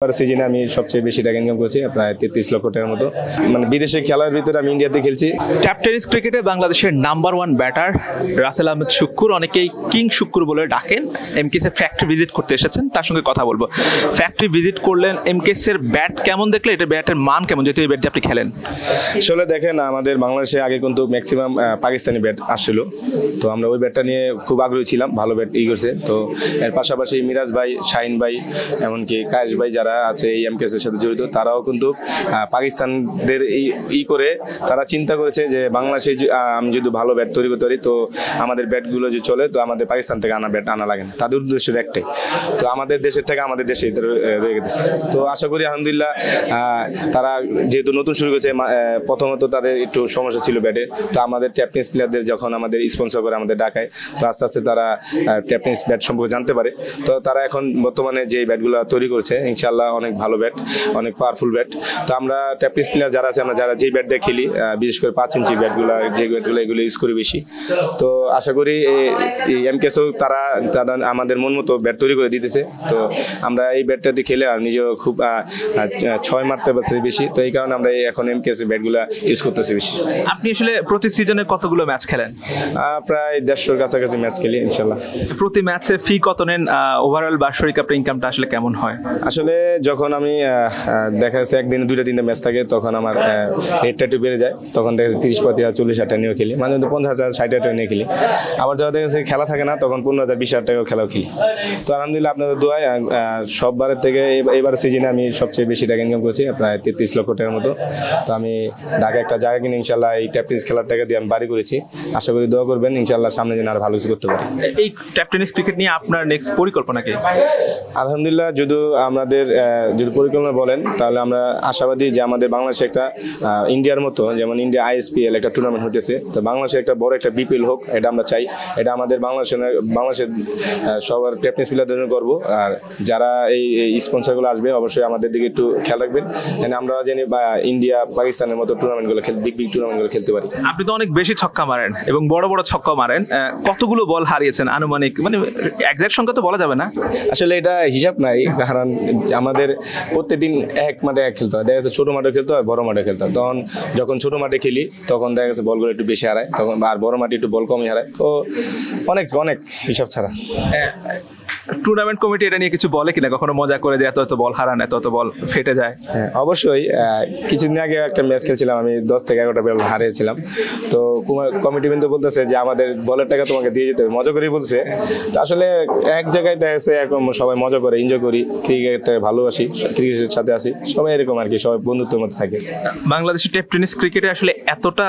সিজনে আমি সবচেয়ে বেশি টাকা ইনকাম করছি, প্রায় 33 লক্ষ টাকার মতো। মানে বিদেশে খেলার ভিতরে আমি ইন্ডিয়াতে খেলছি। ট্যাপ টেনিস ক্রিকেটে বাংলাদেশের নাম্বার 1 ব্যাটার রাসেল আহমেদ শুক্কুর, অনেকেই কিং শুক্কুর বলে ডাকেন, এমকেএস ফ্যাক্টরি ভিজিট করতে এসেছেন, তার সঙ্গে কথা বলবো। ফ্যাক্টরি ভিজিট করলেন, এমকেএস এর ব্যাট কেমন দেখলে, এটা ব্যাটের মান কেমন, যেহেতু এই ব্যাটটি আপনি খেলেন? আসলে দেখেন, আমাদের বাংলাদেশে আগে কিন্তু ম্যাক্সিমাম পাকিস্তানি ব্যাট আসছিল, তো আমরা ওই ব্যাটটা নিয়ে খুব আগ্রহী ছিলাম, ভালো ব্যাট করছে। তো এর পাশাপাশি মিরাজ ভাই, শাহিন ভাই, এমনকি কায়েস ভাই যারা আছে এই এমকেএস এর সাথে জড়িত, তারাও কিন্তু পাকিস্তানদের করে তারা চিন্তা করেছে যে বাংলাদেশে আমি যদি ভালো ব্যাট তৈরি করতে পারি, তো আমাদের ব্যাটগুলো যে চলে, তো আমাদের পাকিস্তান থেকে ব্যাট আনা লাগে না। তাদের উদ্দেশ্য একটাই, তো আমাদের দেশের টাকা আমাদের দেশে রয়ে গেছে। তো আশা করি আলহামদুলিল্লাহ তারা যেহেতু নতুন শুরু করেছে, প্রথমত তাদের একটু সমস্যা ছিল ব্যাটে, তো আমাদের ট্যাপ টেনিস প্লেয়ারদের যখন আমাদের স্পন্সর করে আমাদের ডাকায়, তো আস্তে আস্তে তারা ট্যাপ টেনিস ব্যাট সম্পর্কে জানতে পারে। তো তারা এখন বর্তমানে যে ব্যাটগুলো তৈরি করছে ইনশাআল্লাহ অনেক ভালো ব্যাট, অনেক পাওয়ারফুল ব্যাট। তো আমরা ট্যাপ টেনিস প্লেয়ার যারা আছে, আমরা যারা যেই ব্যাট দিয়ে খেলি, বিশেষ করে 5 ইঞ্চি ব্যাটগুলো, যে ব্যাটগুলো এগুলো ইউজ করি বেশি। তো আশা করি এই এমকেএসও তারা আমাদের মন মতো ব্যাট তৈরি করে দিতেছে। তো আমরা এই ব্যাটটা দিয়ে খেলে আর নিজেও খুব 6 মারতে পারছি বেশি, তো এই কারণে আমরা এখন এমকেএস ব্যাটগুলো ইউজ করতেছি বেশি। আপনি আসলে প্রতি সিজনে কতগুলো ম্যাচ খেলেন? প্রায় 150-র কাছাকাছি ম্যাচ খেলি ইনশাল্লাহ। প্রতি ম্যাচে ফি কত নেন? ওভারঅল বার্ষিক আপনার ইনকামটা আসলে কেমন হয়? আসলে যখন আমি দেখা যাচ্ছে একদিনে 2-3টা ম্যাচ থাকে, তখন আমার রেটটা একটু বেড়ে যায়, তখন দেখা যাচ্ছে 30-35 40 হাজার নিয়েও খেলি, মানে 50,000 60,000 নিয়ে খেলি। আবার যখন দেখা যাচ্ছে খেলা থাকে না, তখন 15,000 20,000 টাকাও খেলাও খেলি। তো আলহামদুলিল্লাহ আপনাদের দোয়ায় সববারের থেকে এবার সিজনে আমি সবচেয়ে বেশি টাকা ইনকাম করছি, প্রায় 33 লক্ষ টাকার মতো। তো আমি ঢাকা একটা জায়গা কিনে ইনশাল্লাহ এই ট্যাপ টেনিস খেলার টাকা দিয়ে আমি বাড়ি করেছি। আশা করি দোয়া করবেন ইনশাল্লাহ সামনে যেন আরো ভালো কিছু করতে পারি। এই ট্যাপ টেনিস ক্রিকেট নিয়ে আপনার নেক্সট পরিকল্পনা কি? আলহামদুলিল্লাহ, যদি আমাদের যদি পরিকল্পনা বলেন, তাহলে আমরা আশাবাদী যে আমাদের বাংলাদেশে একটা ইন্ডিয়ার মতো, যেমন ইন্ডিয়া আইএসপিএল একটা টুর্নামেন্ট হতেছে, তো বাংলাদেশে একটা বড় একটা বিপিএল হোক, এটা আমরা চাই। এটা আমাদের বাংলাদেশের সবার ট্যাপ টেনিস প্লেয়ারদের জন্য গর্ব। আর যারা এই স্পন্সরগুলো আসবে, অবশ্যই আমাদের দিকে একটু খেয়াল রাখবেন, আমরা জানি ইন্ডিয়া পাকিস্তানের মতো টুর্নামেন্টগুলো বিগ টুর্নামেন্টগুলো খেলতে পারি। আপনি তো অনেক বেশি ছক্কা মারেন এবং বড় বড় ছক্কা মারেন, কতগুলো বল হারিয়েছেন আনুমানিক? মানে এক্সাক্ট সংখ্যা তো বলা যাবে না, আসলে এটা হিসাব নাই, কারণ আমাদের প্রত্যেকদিন এক মাঠে এক খেলতে হয়। দেখা যাচ্ছে ছোট মাঠে খেলতে হয়, বড় মাঠে খেলতে হয়। তখন যখন ছোট মাঠে খেলি, তখন দেখা যাচ্ছে বলগুলো একটু বেশি হারায়, তখন আর বড় মাঠে একটু বল কমই হারায়। তো অনেক হিসাব ছাড়া। টুর্নামেন্ট কমিটি এটা নিয়ে কিছু বলে কিনা, কখনো মজা করে যে এত বল হারান, এত বল ফেটে যায়? হ্যাঁ, অবশ্যই। কিছুদিন আগে একটা ম্যাচ খেলছিলাম, আমি 10 থেকে 11টা বল হারিয়েছিলাম। তো কমিটি কিন্তু বলতেছে যে আমাদের বলের টাকা তোমাকে দিয়ে যেতে হবে, মজা করেই বলছে। তো আসলে এক জায়গায় দেখা যাচ্ছে এখন সবাই মজা করে, এনজয় করি, ক্রিকেটটা ভালোবাসি, ক্রিকেটের সাথে আসি, সবাই এরকম আর কি, সবাই বন্ধুত্বের মধ্যে থাকে। বাংলাদেশের ট্যাপ টেনিস ক্রিকেটে আসলে এতটা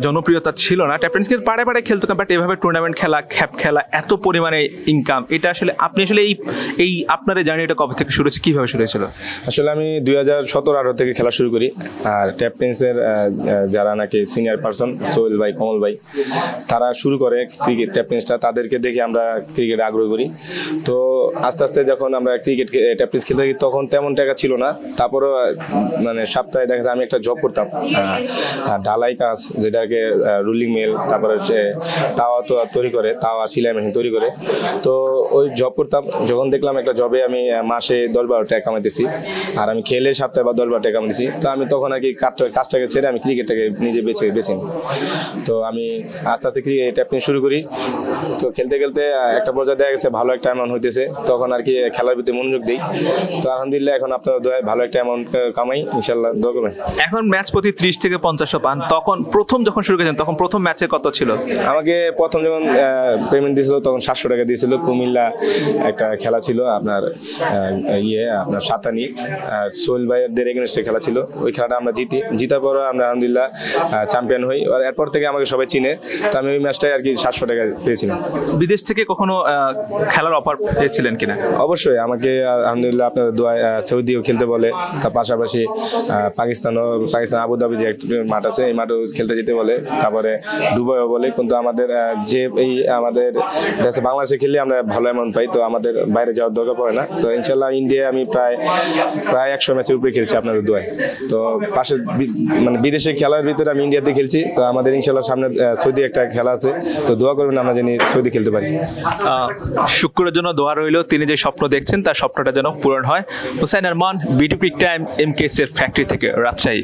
জনপ্রিয়তা ছিল না, ট্যাপ টেনিস পাড়ে পাড়ে খেলতো, বাট এভাবে টুর্নামেন্ট খেলা, খ্যাপ খেলা, এত পরিমাণে ইনকাম, এটা আসলে আপনি আসলে এই আপনার জার্নিটা কবে থেকে শুরু হয়েছে, কিভাবে শুরু হয়েছিল? আসলে আমি 2017-18 থেকে খেলা শুরু করি। আর ট্যাপ টেনিসের যারা নাকি সিনিয়র পারসন, সোহেল ভাই, কমল ভাই, তারা শুরু করে ক্রিকেট ট্যাপ টেনিসটা, তাদেরকে দেখে আমরা ক্রিকেট আগ্রহ করি। তো আস্তে আস্তে যখন আমরা ক্রিকেট ট্যাপ টেনিস খেলতে থাকি, তখন তেমন টাকা ছিল না। তারপরেও মানে সপ্তাহে দেখা যায় আমি একটা জব করতাম, ঢালাই কাজ, যেটাকে রুলিং মিল, তারপরে হচ্ছে তাওয়া তৈরি করে, তাওয়া সেলাই মেশিন তৈরি করে। তো ওই জব করতাম, যখন দেখলাম একটা জবে আমি মাসে 10-12 টাকা কামাইতেছি, আর আমি খেলে সপ্তাহে বা 10-12 টাকা কামাইতেছি, তো আমি তখন আর কি কাজটাকে ছেড়ে আমি ক্রিকেটটাকে নিজে বেছে নিই। তো আমি আস্তে আস্তে ক্রিকেট ট্যাপ টেনিস শুরু করি। তো খেলতে খেলতে একটা পর্যায়ে দেখা গেছে ভালো একটা অ্যামাউন্ট হইতেছে, তখন আর কি খেলার ভিতরে মনোযোগ দিই। তো আলহামদুলিল্লাহ এখন আপনার দোয়ায় ভালো একটা অ্যামাউন্ট কামাই, ইনশাল্লাহ দোয়া করবেন। এখন ম্যাচ প্রতি 30 থেকে 50 পান, তখন প্রথম যখন শুরু করেছেন, তখন প্রথম ম্যাচে কত ছিল? আমাকে প্রথম যখন পেমেন্ট দিয়েছিল, তখন 700 টাকা দিয়েছিল। কুমিল্লা একটা খেলা ছিল আপনার, আপনার সাতানি সোহেল ভাইয়ের এগেনস্টে খেলা ছিল। ওই খেলাটা আমরা জিতার পর আমরা আলহামদুলিল্লাহ চ্যাম্পিয়ন হই। আর এরপর থেকে আমাকে সবাই চিনে, তো আমি ওই ম্যাচটাই আর কি 700 টাকা পেয়েছিলাম। বিদেশ থেকে কখনো খেলার অফার পেয়েছিলেন কিনা? অবশ্যই, আমাকে আলহামদুলিল্লাহ আপনার দোয়ায় সৌদিও খেলতে বলে, তার পাশাপাশি পাকিস্তান আবুধাবি যে একটা মাঠ আছে, এই মাঠেও খেলতে যেতে বলে, তারপরে দুবাইও বলে। কিন্তু আমাদের যে আমাদের বাংলাদেশে খেললে আমরা ভালো ভালো অ্যামাউন্ট পাই, তো আমাদের বাইরে যাওয়ার দরকার পড়ে না। তো ইনশাল্লাহ ইন্ডিয়ায় আমি প্রায় 100 ম্যাচের উপরে খেলছি আপনাদের দোয়ায়। তো পাশে মানে বিদেশে খেলার ভিতরে আমি ইন্ডিয়াতে খেলছি, তো আমাদের ইনশাল্লাহ সামনে সৌদি একটা খেলা আছে, তো দোয়া করবেন আমরা যেন সৌদি খেলতে পারি। শুক্রের জন্য দোয়া রইল, তিনি যে স্বপ্ন দেখছেন তার স্বপ্নটা যেন পূরণ হয়। Hussain Arman, BD quick time, MKS এর ফ্যাক্টরি থেকে, রাজশাহী।